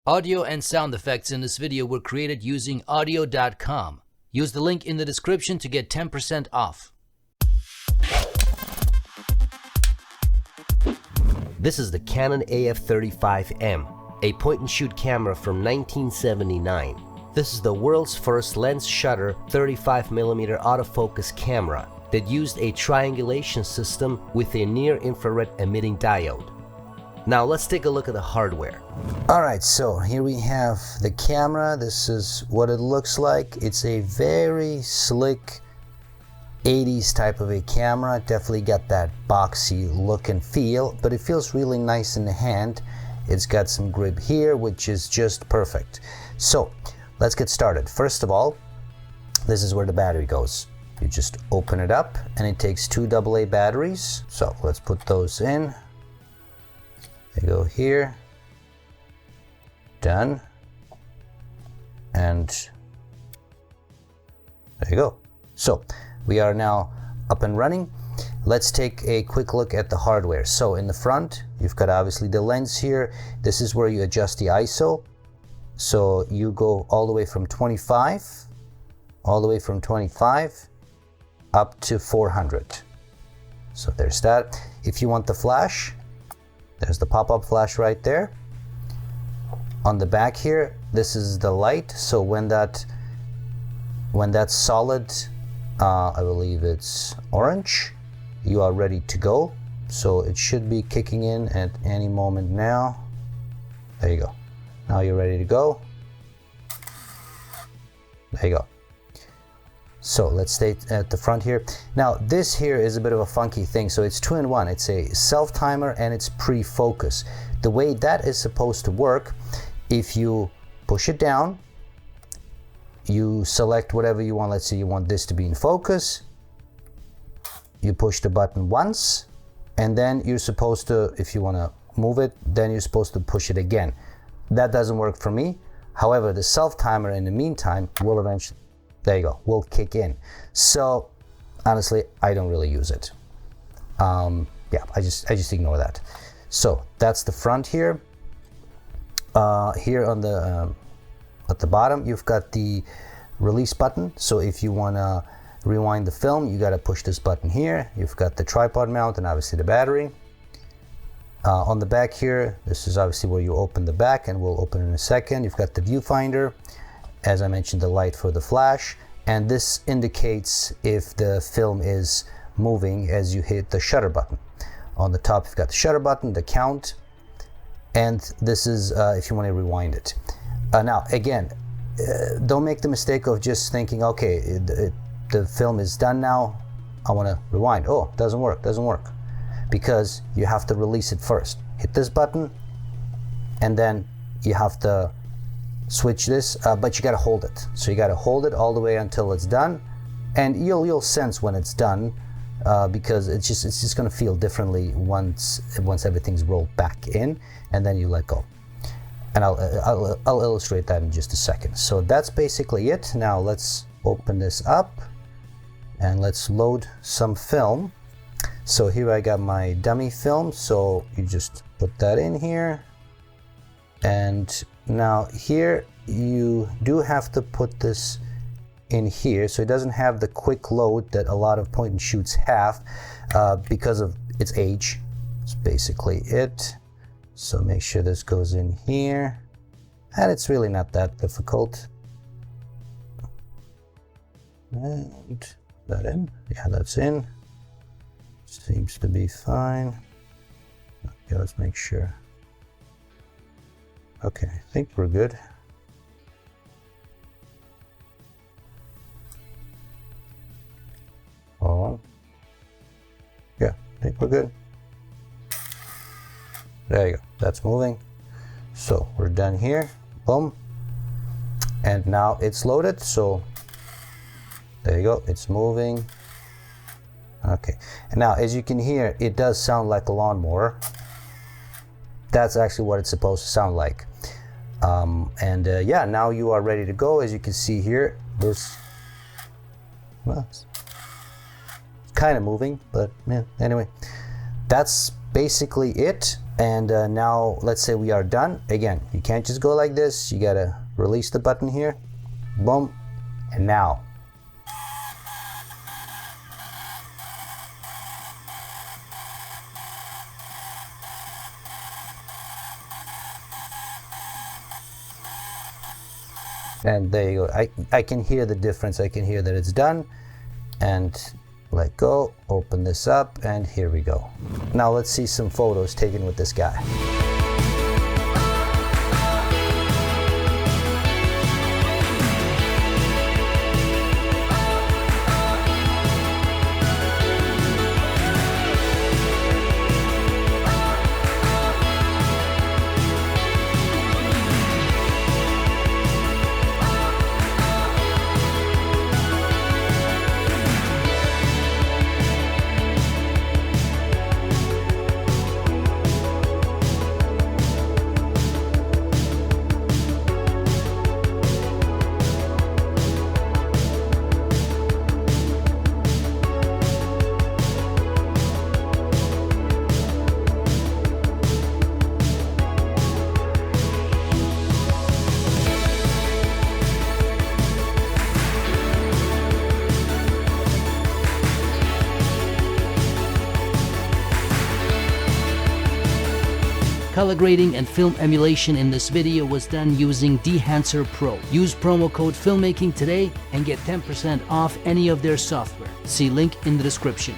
Audio and sound effects in this video were created using audio.com. Use the link in the description to get 10% off. This is the Canon AF35M, a point-and-shoot camera from 1979. This is the world's first lens-shutter 35mm autofocus camera that used a triangulation system with a near-infrared emitting diode. Now let's take a look at the hardware. Alright, so here we have the camera. This is what it looks like. It's a very slick 80s type of a camera. Definitely got that boxy look and feel, but it feels really nice in the hand. It's got some grip here, which is just perfect. So let's get started. First of all, this is where the battery goes. You just open it up and it takes two AA batteries. So let's put those in. They go here, done, and there you go. So we are now up and running. Let's take a quick look at the hardware. So in the front, you've got obviously the lens here. This is where you adjust the ISO. So you go all the way from 25, up to 400. So there's that. If you want the flash, there's the pop-up flash right there. On the back here, this is the light. So when that's solid, I believe it's orange, you are ready to go. So it should be kicking in at any moment now. There you go. Now you're ready to go. There you go. So let's stay at the front here. Now this here is a bit of a funky thing. So it's 2-in-1. It's a self-timer and it's pre-focus. The way that is supposed to work, if you push it down, you select whatever you want. Let's say you want this to be in focus. You push the button once, and then you're supposed to, if you want to move it, then you're supposed to push it again. That doesn't work for me. However, the self-timer in the meantime will eventually, there you go, will kick in. So honestly, I don't really use it. Yeah, I just ignore that. So that's the front here. Here on the at the bottom, you've got the release button. So if you want to rewind the film, you got to push this button here. You've got the tripod mount and obviously the battery. On the back here, this is obviously where you open the back, and we'll open in a second. You've got the viewfinder. As I mentioned, the light for the flash, and this indicates if the film is moving as you hit the shutter button. On the top, you've got the shutter button, the count, and this is if you want to rewind it. Now, again, don't make the mistake of just thinking, okay, the film is done now, I want to rewind. Oh, doesn't work, because you have to release it first. Hit this button, and then you have to switch this, but you got to hold it. So you got to hold it all the way until it's done, and you'll sense when it's done, because it's just going to feel differently once everything's rolled back in, and then you let go. And I'll illustrate that in just a second. So that's basically it. Now let's open this up and let's load some film. So here I got my dummy film. So you just put that in here, and now here you do have to put this in here, so it doesn't have the quick load that a lot of point and shoots have because of its age. That's basically it. So make sure this goes in here, and it's really not that difficult. And that in? Yeah, that's in. Seems to be fine. Okay, let's make sure. Okay, I think we're good. Oh, yeah, I think we're good. There you go, that's moving. So we're done here, boom. And now it's loaded, so there you go, it's moving. Okay, and now as you can hear, it does sound like a lawnmower. That's actually what it's supposed to sound like. Yeah, now you are ready to go. As you can see here, this, well, it's kind of moving, but yeah, anyway, that's basically it. And now let's say we are done. Again, you can't just go like this. You gotta release the button here. Boom. And now. And there you go. I can hear the difference. I can hear that it's done. And let go, open this up, and here we go. Now let's see some photos taken with this guy. Color grading and film emulation in this video was done using Dehancer Pro. Use promo code FILMMAKINGTODAY and get 10% off any of their software. See link in the description.